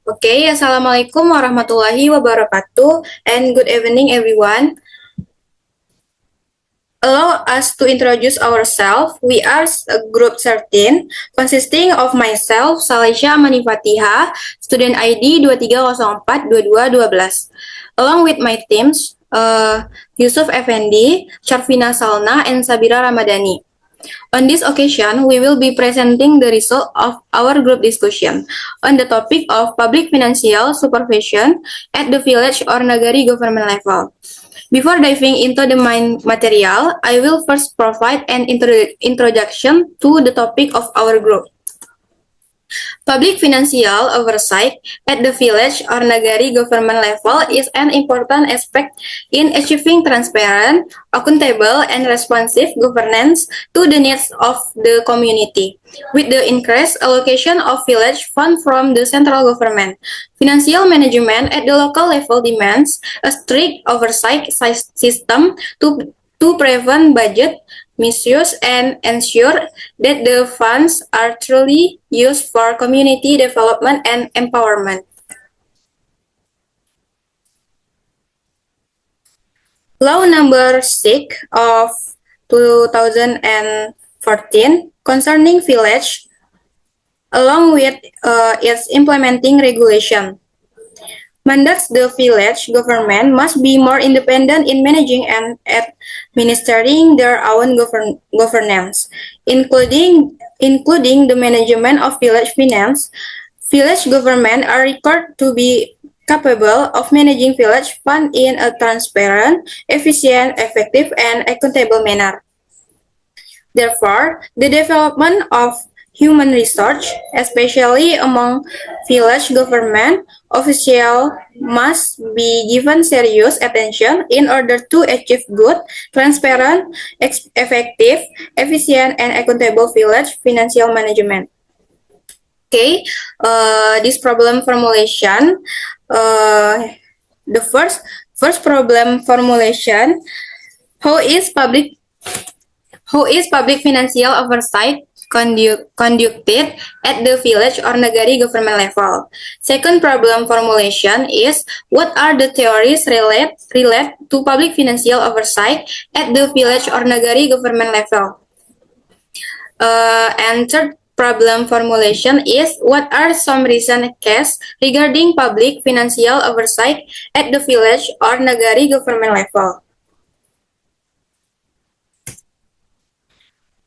Okay, Assalamualaikum warahmatullahi wabarakatuh, and good evening, everyone. Allow us to introduce ourselves. We are a group 13, consisting of myself, Salesha Manifatiha, student ID 23042212, along with my teams, Yusuf Effendi, Sharfina Salna, and Sabira Ramadhani. On this occasion, we will be presenting the result of our group discussion on the topic of public financial supervision at the village or Nagari government level. Before diving into the main material, I will first provide an introduction to the topic of our group. Public financial oversight at the village or Nagari government level is an important aspect in achieving transparent, accountable, and responsive governance to the needs of the community. With the increased allocation of village fund from the central government, financial management at the local level demands a strict oversight system to prevent budget misuse and ensure that the funds are truly used for community development and empowerment. Law number 6 of 2014 concerning village along with its implementing regulation mandates the village government must be more independent in managing and administering their own governance, including the management of village finance. Village government are required to be capable of managing village fund in a transparent, efficient, effective, and accountable manner. Therefore, the development of human research, especially among village government officials, must be given serious attention in order to achieve good, transparent, effective, efficient, and accountable village financial management. Okay, this problem formulation, the first problem formulation, how is public financial oversight conducted at the village or Nagari government level? Second problem formulation is what are the theories relate to public financial oversight at the village or Nagari government level? And third problem formulation is what are some recent cases regarding public financial oversight at the village or Nagari government level?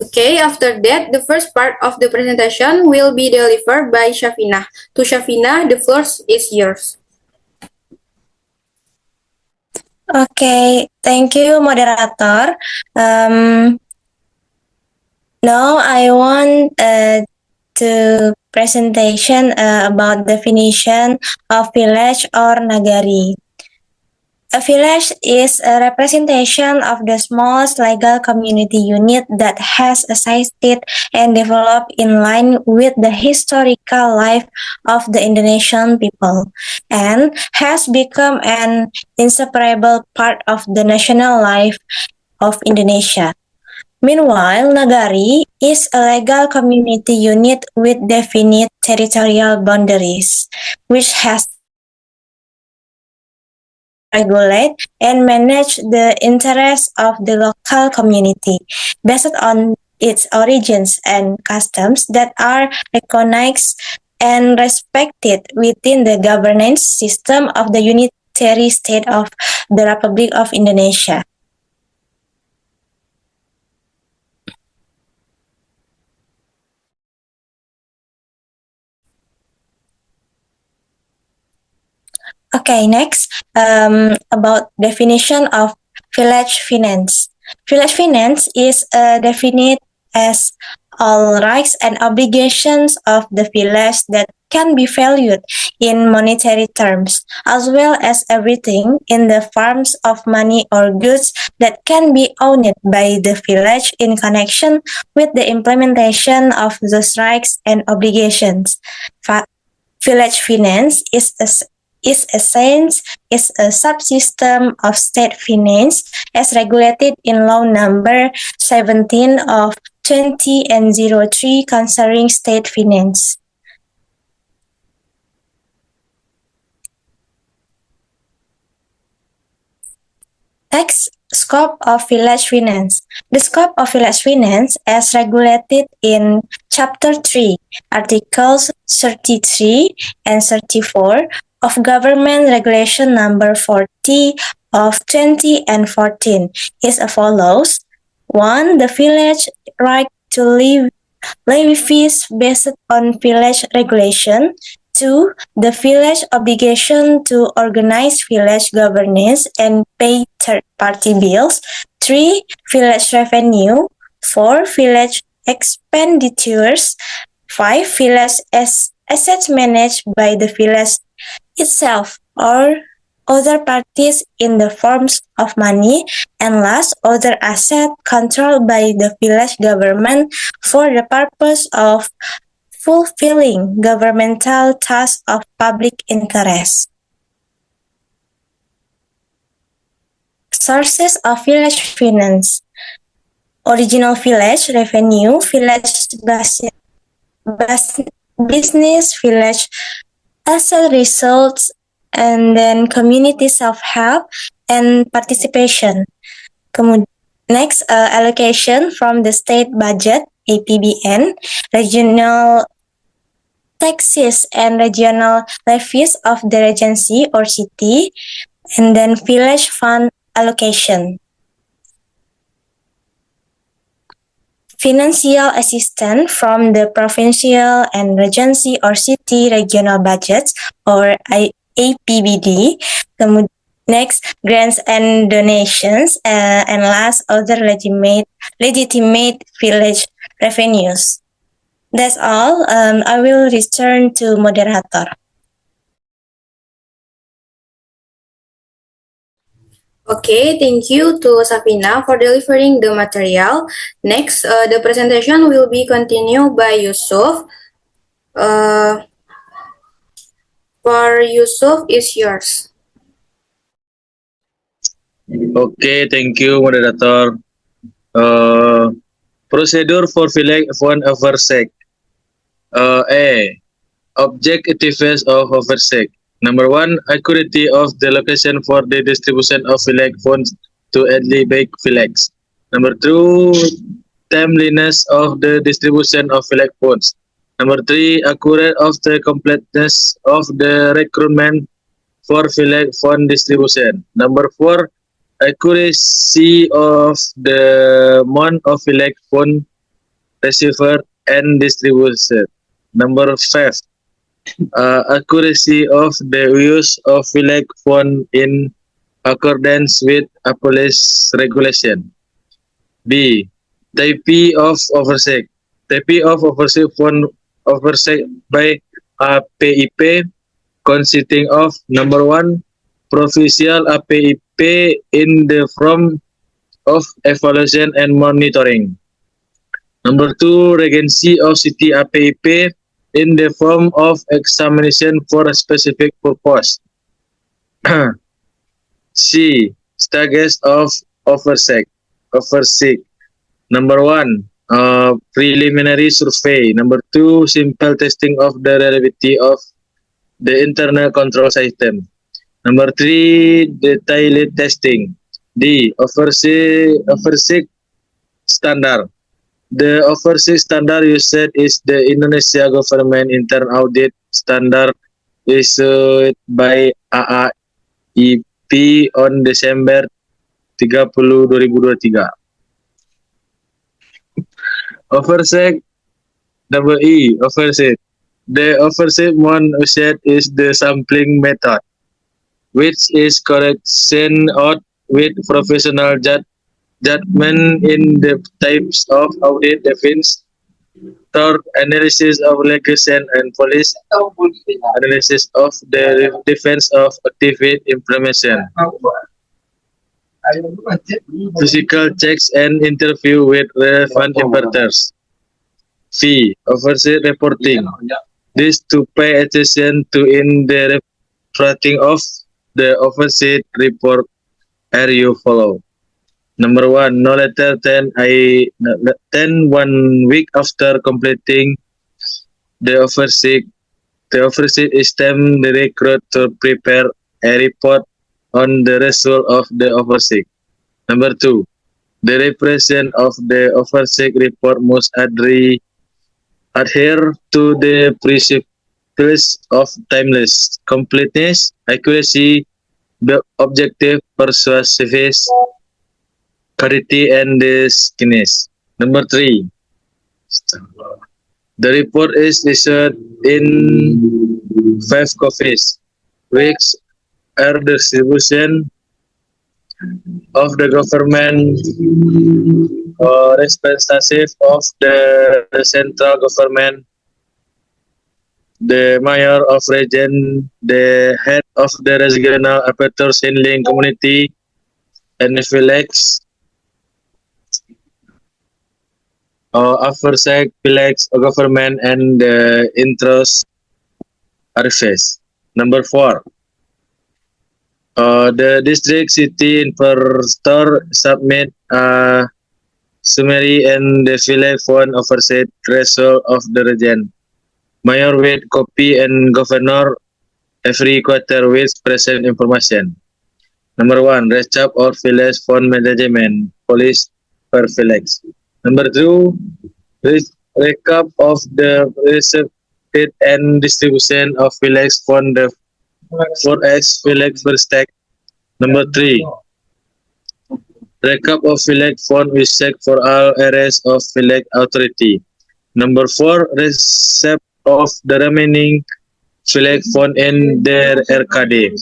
Okay, after that, the first part of the presentation will be delivered by Shafina. To Shafina, the floor is yours. Okay, thank you, moderator. Now I want to presentation about definition of village or nagari. A village is a representation of the smallest legal community unit that has existed and developed in line with the historical life of the Indonesian people and has become an inseparable part of the national life of Indonesia. Meanwhile, Nagari is a legal community unit with definite territorial boundaries, which has regulate and manage the interests of the local community based on its origins and customs that are recognized and respected within the governance system of the unitary state of the Republic of Indonesia. Okay, next, about definition of village finance. Village finance is defined as all rights and obligations of the village that can be valued in monetary terms, as well as everything in the forms of money or goods that can be owned by the village in connection with the implementation of those rights and obligations. Village finance is a subsystem of state finance as regulated in law number 17 of 2003 concerning state finance. Next, scope of village finance. The scope of village finance as regulated in Chapter 3, Articles 33 and 34 of Government Regulation Number 40 of 2014 is as follows. 1. The village right to levy fees based on village regulation. 2. The village obligation to organize village governance and pay third-party bills. 3. Village revenue. 4. Village expenditures. 5. Village assets managed by the village itself or other parties in the forms of money, and last, other asset controlled by the village government for the purpose of fulfilling governmental tasks of public interest. Sources of village finance. Original village revenue, village business, village asset results, and then community self-help and participation. Next, allocation from the state budget, APBN, regional taxes and regional levies of the regency or city, and then village fund allocation. Financial assistance from the provincial and regency or city regional budgets or APBD. Next, grants and donations, and last, other legitimate village revenues. That's all. I will return to moderator. Okay, thank you to Safina for delivering the material. Next, the presentation will be continued by Yusuf. For Yusuf, is yours. Okay, thank you, moderator. Procedure for village fund oversight. A. Objectives of oversight. Number 1, accuracy of the location for the distribution of village funds to early bake village. Number 2, timeliness of the distribution of village funds. Number 3, accurate of the completeness of the recruitment for village fund distribution. Number 4, accuracy of the amount of village fund receiver and distributed. Number 5, accuracy of the use of village fund in accordance with police regulation. B. Type of oversight. Type of oversight fund oversight by APIP consisting of number 1, provincial APIP in the form of evaluation and monitoring. Number 2, regency of city APIP in the form of examination for a specific purpose. C. Stages of oversight. Number 1, preliminary survey. Number 2, simple testing of the reliability of the internal control system. Number 3, detailed testing. D. Oversight standard. The oversight standard used is the Indonesia Government Intern Audit Standard issued by AAIP on Desember 30, 2023. Oversight. Number E. Oversight. The oversight one used is the sampling method, which is correction out with professional judgment in the types of audit defense, third analysis of legislation and police analysis of the defense of activate information, physical checks and interview with relevant importers. C. Oversight reporting. This to pay attention to in the reporting of the oversight report are you follow. Number 1, no later than 1 week after completing the oversight is the recruit to prepare a report on the result of the oversight. Number 2, the repression of the oversight report must adhere to the principles of timeless, completeness, accuracy, objective, persuasiveness, parity, and distinctness. Number 3, the report is issued in 5 copies, which are the distribution of the government representative of the central government, the mayor of region, the head of the regional affairs handling community, and the village oversight village government and the interest affairs. Number 4, the district city investor submit summary and the village fund oversight result of the region. Mayor with copy and governor every quarter with present information. Number 1, recap or village fund management policy per village. Number 2, recap of the receipt and distribution of village fund for each village per stack. Number 3, recap of village fund we check for all areas of village authority. Number 4, receipt of the remaining village fund in their RKD.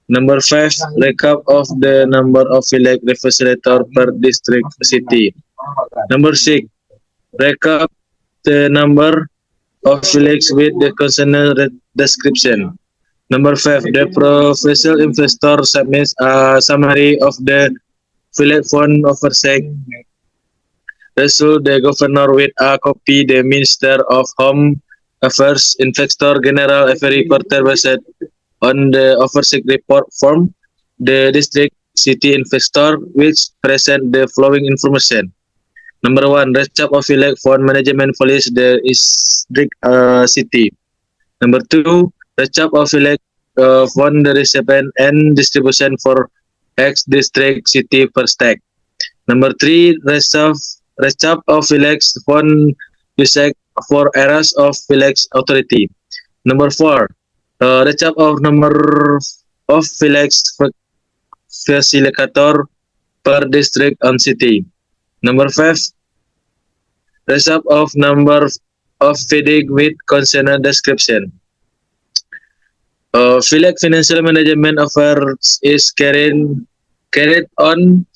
Number 5, recap of the number of village representator per district city. Number 6, recap the number of village with the concerned description. Number 5, the professional investor submits a summary of the village fund oversight result the governor with a copy the Minister of Home Affairs, Inspector General every quarter based on the oversight report form, the district city investor which present the following information. Number 1, recap of village fund management policy the district city. Number 2, recap of village fund recipient and distribution for X district city per stack. Number 3, recap of village fund usage for areas of village authority. Number 4, recap of number of village facilitator per district and city. Number 5, recap of number of feeding with concerned description. Village financial management affairs is carried on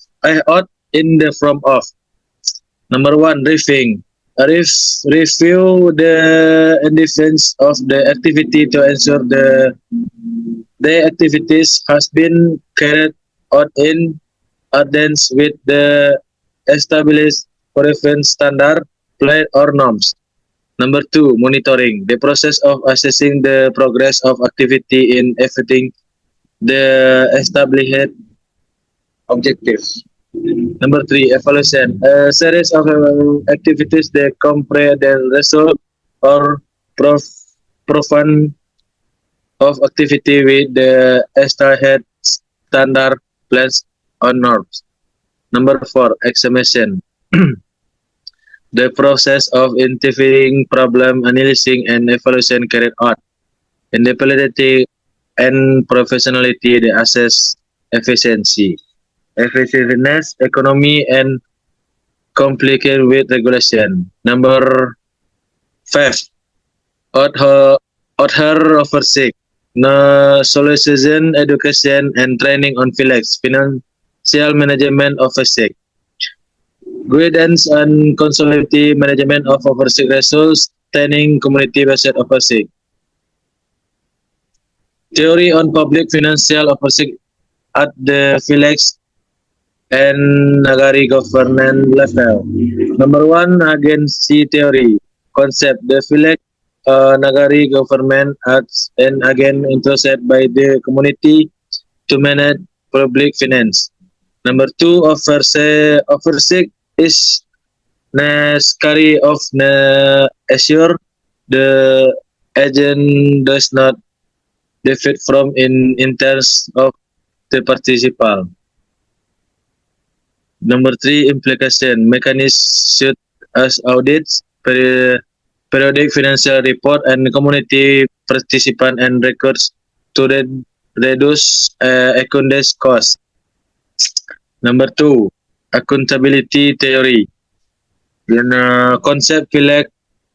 out in the form of number 1, review the independence of the activity to ensure the activities has been carried out in accordance with the established preference standard, plan or norms. Number 2, monitoring the process of assessing the progress of activity in everything the established objectives. Number 3, evaluation. A series of activities that compare the result or proven of activity with the established standard plans or norms. Number 4, examination. The process of identifying problem, analyzing, and evaluation carried out. Independently and professionality, they assess efficiency, effectiveness, economy, and complicated with regulation. Number 5, author oversight, solicitation, education, and training on village financial management oversight. Guidance and consultative management of oversight results, training community-based oversight. Theory on public financial oversight at the village and Nagari government level. Number 1, agency theory concept. The village Nagari government acts and again interested by the community to manage public finance. Number 2, oversight is necessary of assure the agent does not defeat from in interest of the participant. Number 3, implication. Mechanisms such as audits, periodic financial report, and community participant and records to reduce accounting costs. Number 2, accountability theory. Concept like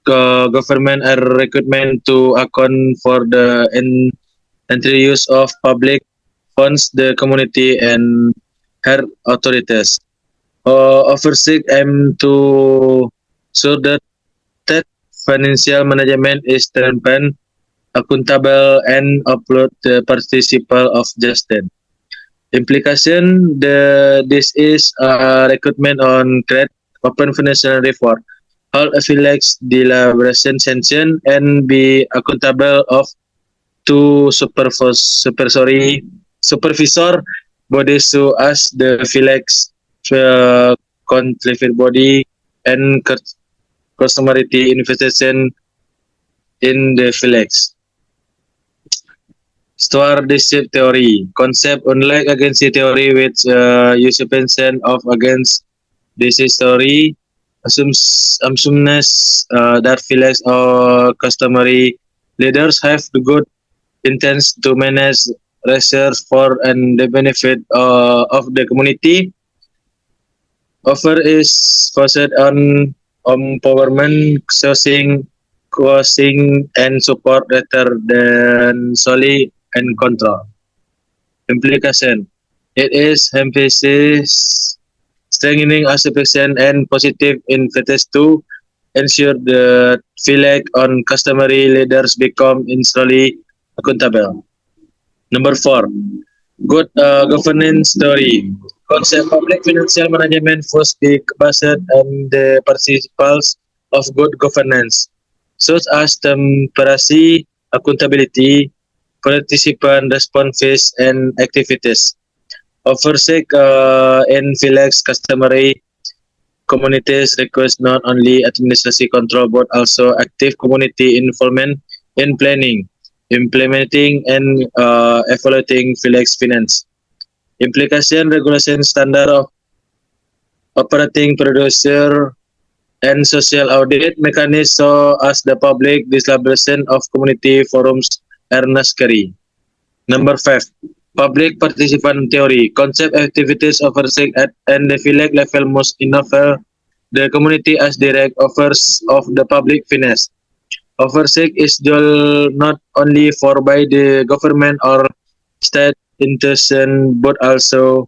government and recruitment to account for the entry use of public funds, the community, and her authorities. Oversight aim to so that financial management is transparent, accountable, and upload the participant of justice. Implication: this is a recruitment on create open financial report, hold affiliates deliberation sanction, and be accountable of to supervisor bodies to as the affiliates conflict body and customary investigation in the affiliates. Stewardship theory concept unlike agency theory which usurpation of against this theory assumes that affiliates or customary leaders have the good intents to manage research for and the benefit of the community. Offer is focused on empowerment, sourcing, coercing, and support rather than solely and control. Implication: it is emphasis strengthening participation and positive influence to ensure the feedback on customary leaders become instantly accountable. Number 4, good governance theory. Concept public financial management first be based on the principles of good governance, such as transparency, accountability, participant responses, and activities. Oversight and flex customary communities request not only administrative control but also active community involvement in planning, implementing, and evaluating flex finance. Implication: regulation standard of operating producer and social audit mechanism so as the public distribution of community forums are necessary. Number 5, public participant theory. Concept activities oversight at and the village level must involve the community as direct offers of the public finance. Oversight is not only for by the government or state institution but also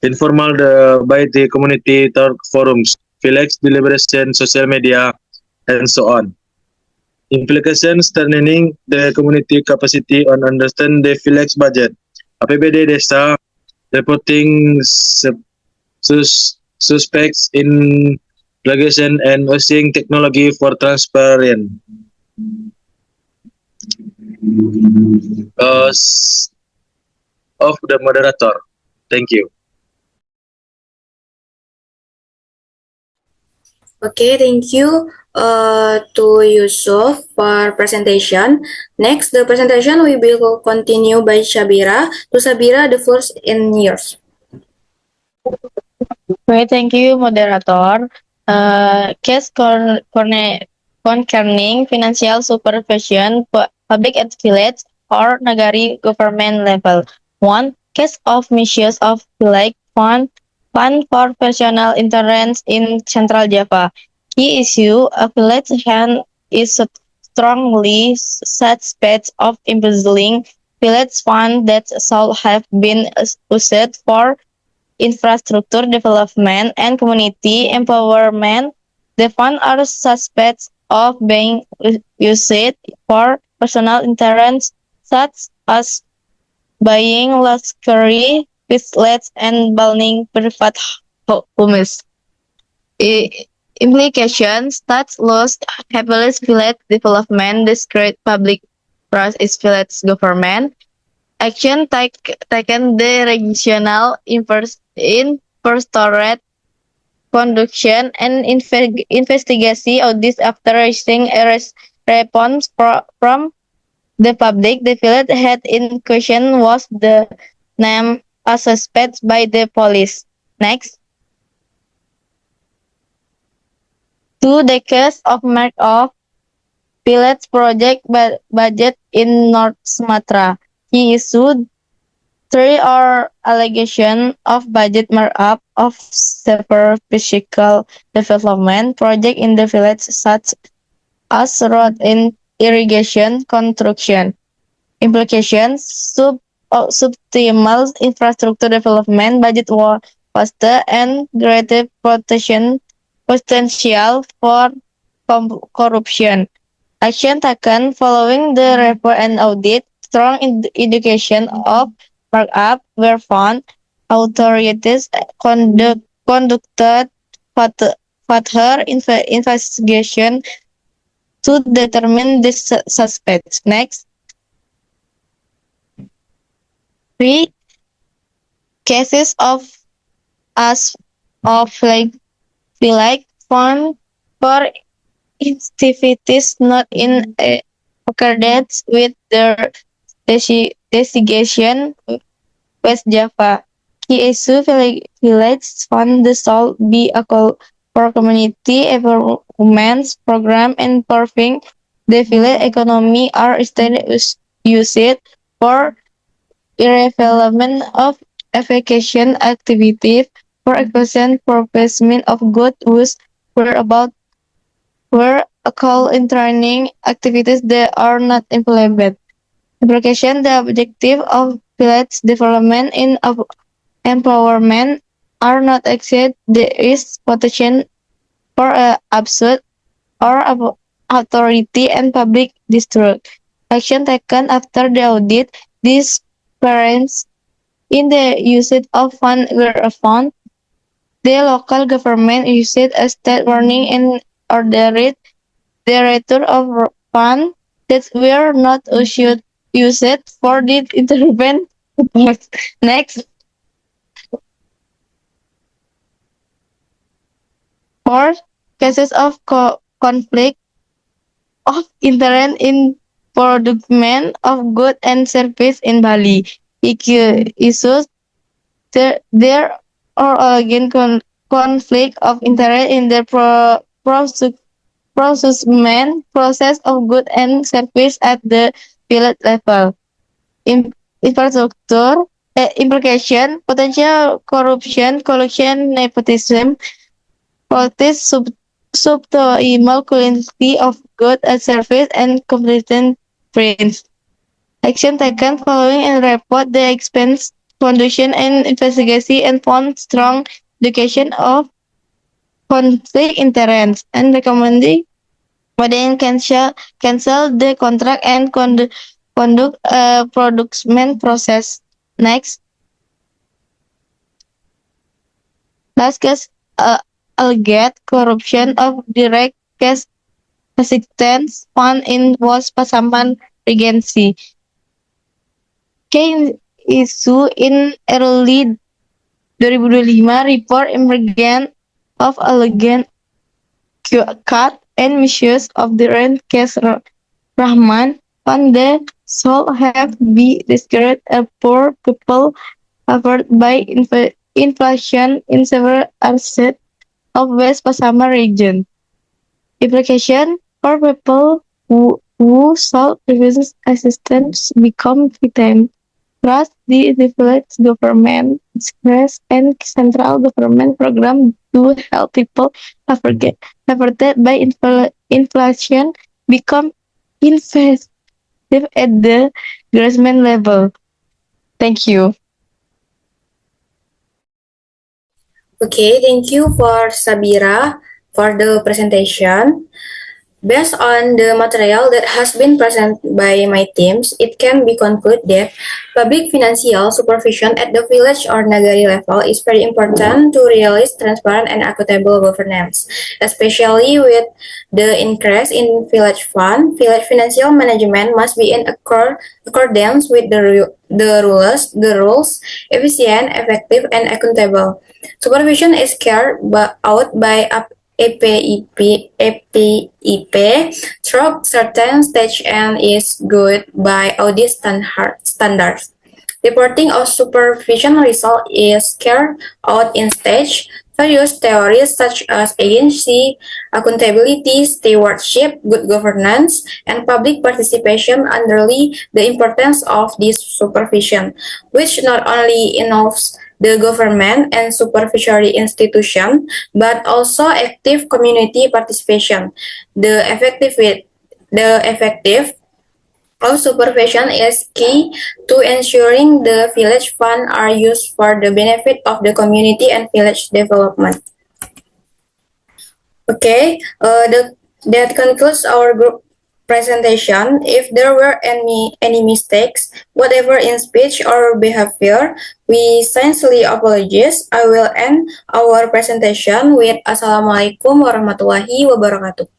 informal by the community talk forums, village deliberation, social media, and so on. Implications: strengthening the community capacity on understand the village budget, APBD desa, reporting suspects in plagiarism and using technology for transparent. Of the moderator. Thank you. Okay, thank you to Yusuf for presentation. Next, the presentation we will continue by Shabira. To Shabira, the first in yours. Okay, thank you, moderator. Case concerning financial supervision, public affiliates or negari government level. 1. Case of misuse of village fund for personal interest in Central Java. Key issue: a village hand is strongly suspect of embezzling village fund that should have been used for infrastructure development and community empowerment. The funds are suspects of being used for personal interests such as buying luxury flats and building private homes. Implications: that lost capitalist village development, discredit public trust is village government. Action taken the regional infrastructure conduction and investigation of this after receiving a response from the public. The village head in question was the name as suspect by the police. Next, 2 decades of mark-off village project budget in North Sumatra. He issued 3 allegations of budget markup of several physical development projects in the village, such as road and irrigation construction. Implications: suboptimal infrastructure development budget faster and greater potential for corruption. Action taken following the report and audit: strong indication of markup were found. Authorities conducted further investigation to determine the suspects. Next, 3 cases like fund for activities not in accordance with their designation. West Java. Key issue: village fund shall be a call for community improvement program and improving the village economy are instead used for development of education activities for acquisition purposes of good use where a call in training activities that are not implemented. Application: the objective of village development in empowerment are not exceed. There is potential for absurd or authority and public distrust. Action taken after the audit: these parents in the usage of fund were found. The local government used a state warning and ordered the return of funds that were not used for the intervention. Next, 4 cases of conflict of interest in procurement of goods and services in Bali. Issues: there are again conflict of interest in the process of goods and services at the village level. Infrastructure implication: potential corruption, collusion, nepotism, politics, suboptimal quality of goods and service, and competent prints. Action taken following and report: the expense foundation and investigation and found strong indication of conflict interest and recommending cancel the contract and conduct a production process. Next, last case, alleged corruption of direct cash assistance fund in was Pasaman Regency. Case issue in early 2025 report emergent of alleged cut and misuse of the rent case Rahman fund that should have been discouraged a poor people covered by inflation in several areas of West Pasama region. Implication: for people who sought previous assistance become victims. Trust the village government express and central government program to help people affected by inflation become effective at the grassroots level. Thank you. Okay, thank you for Sabira for the presentation. Based on the material that has been presented by my teams, it can be concluded that public financial supervision at the village or nagari level is very important to realize transparent and equitable governance, especially with the increase in village fund. Village financial management must be in accordance with the rules, efficient, effective, and accountable. Supervision is carried out by EPIP through certain stage and is good by audit standards. Reporting of supervision result is carried out in stage. Various theories such as agency, accountability, stewardship, good governance, and public participation underlie the importance of this supervision, which not only involves the government and supervisory institution, but also active community participation. The effective of supervision is key to ensuring the village funds are used for the benefit of the community and village development. Okay, that concludes our group presentation. If there were any mistakes, whatever in speech or behavior, we sincerely apologize. I will end our presentation with Assalamualaikum warahmatullahi wabarakatuh.